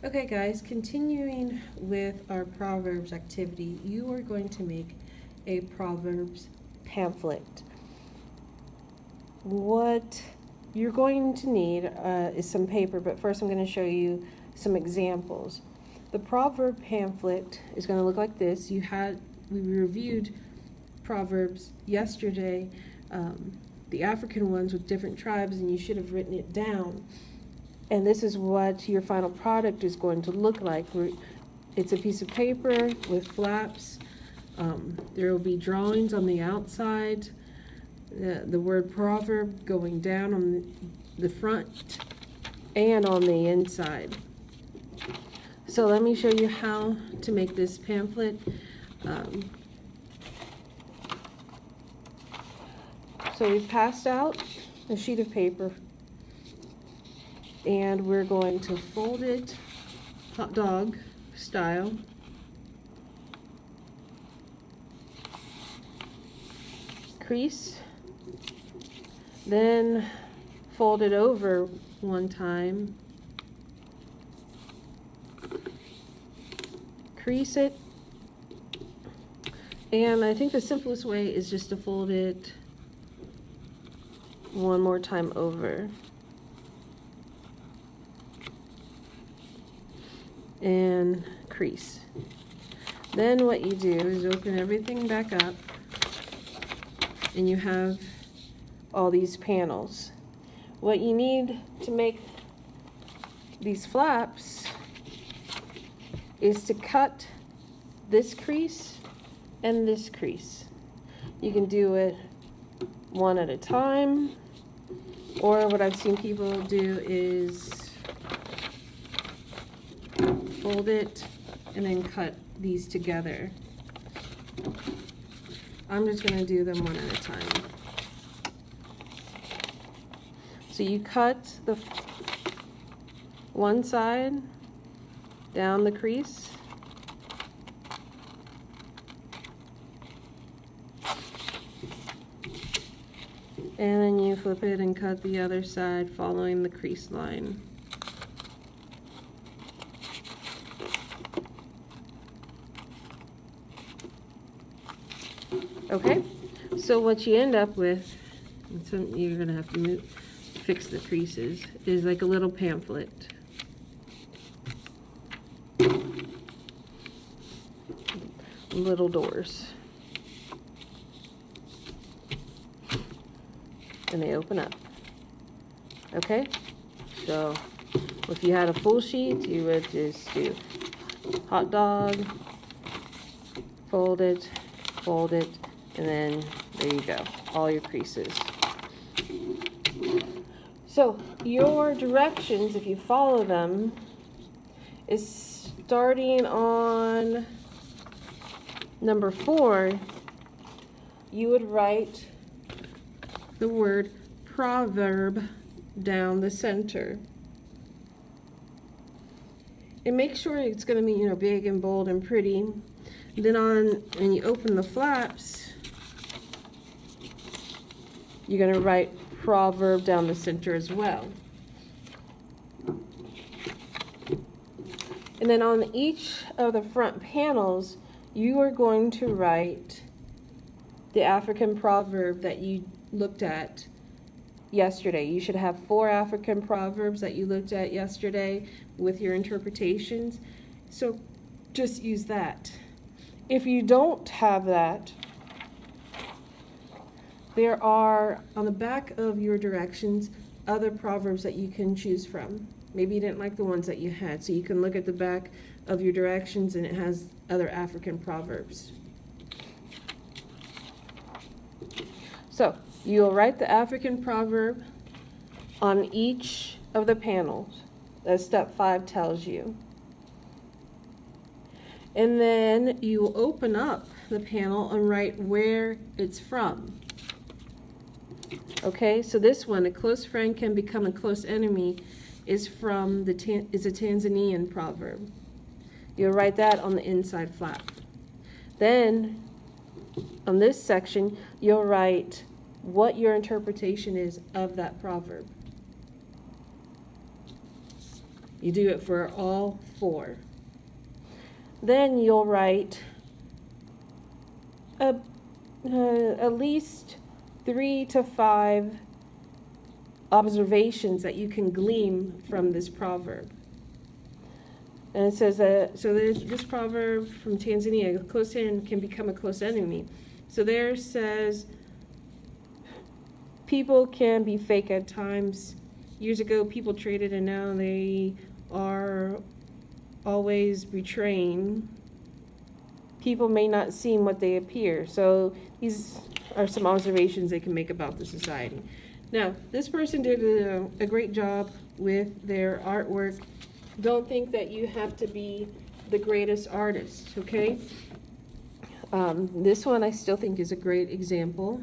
Okay guys, continuing with our Proverbs activity, you are going to make a Proverbs pamphlet. What you're going to need is some paper, but first I'm going to show you some examples. The Proverb pamphlet is going to look like this. We reviewed Proverbs yesterday, the African ones with different tribes, and you should have written it down. And this is what your final product is going to look like. It's a piece of paper with flaps. There will be drawings on the outside, the word proverb going down on the front and on the inside. So let me show you how to make this pamphlet. So we've passed out a sheet of paper, and we're going to fold it hot dog style. Crease, then fold it over one time, crease it, and I think the simplest way is just to fold it one more time over. And crease. Then what you do is open everything back up, and you have all these panels. What you need to make these flaps is to cut this crease and this crease. You can do it one at a time, or what I've seen people do is fold it and then cut these together. I'm just going to do them one at a time. So you cut the one side down the crease, and then you flip it and cut the other side following the crease line. Okay, so what you end up with, and you're going to have to fix the creases, is like a little pamphlet. Little doors. And they open up. Okay, so if you had a full sheet, you would just do hot dog, fold it, and then there you go, all your creases. So your directions, if you follow them, is starting on number 4, you would write the word proverb down the center. And make sure it's going to be, big and bold and pretty. Then when you open the flaps, you're going to write proverb down the center as well. And then on each of the front panels, you are going to write the African proverb that you looked at yesterday. You should have 4 African proverbs that you looked at yesterday with your interpretations. So just use that. If you don't have that, there are, on the back of your directions, other proverbs that you can choose from. Maybe you didn't like the ones that you had, so you can look at the back of your directions and it has other African proverbs. So you'll write the African proverb on each of the panels, as step 5 tells you. And then you will open up the panel and write where it's from. Okay, so this one, a close friend can become a close enemy, is from is a Tanzanian proverb. You'll write that on the inside flap. Then on this section, you'll write what your interpretation is of that proverb. You do it for all 4. Then you'll write at least 3 to 5 observations that you can glean from this proverb. And it says that, so there's this proverb from Tanzania, a close hand can become a close enemy. So there says, people can be fake at times. Years ago, people traded, and now they are always betraying. People may not seem what they appear. So these are some observations they can make about the society. Now, this person did a great job with their artwork. Don't think that you have to be the greatest artist, okay? This one I still think is a great example.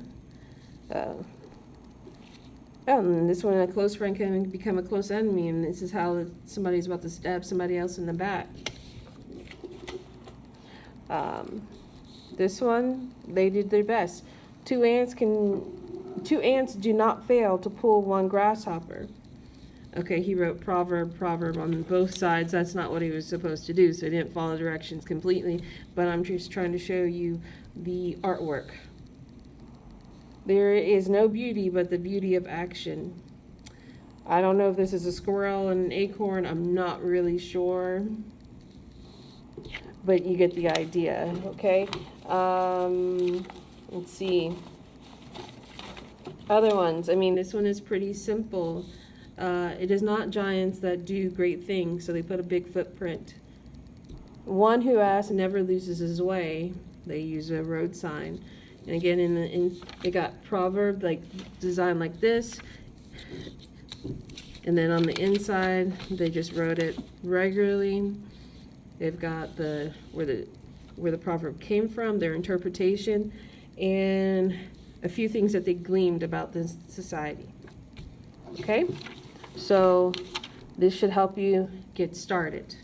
And this one, a close friend can become a close enemy, and this is how somebody's about to stab somebody else in the back. This one, they did their best. Two ants do not fail to pull one grasshopper. Okay, he wrote proverb on both sides. That's not what he was supposed to do, so he didn't follow directions completely, but I'm just trying to show you the artwork. There is no beauty but the beauty of action. I don't know if this is a squirrel and an acorn. I'm not really sure, but you get the idea, okay? Let's see. Other ones. I mean, this one is pretty simple. It is not giants that do great things, so they put a big footprint. One who asks never loses his way. They use a road sign. And again, they got proverb like designed like this. And then on the inside, they just wrote it regularly. They've got where the proverb came from, their interpretation, and a few things that they gleaned about this society. Okay? So this should help you get started.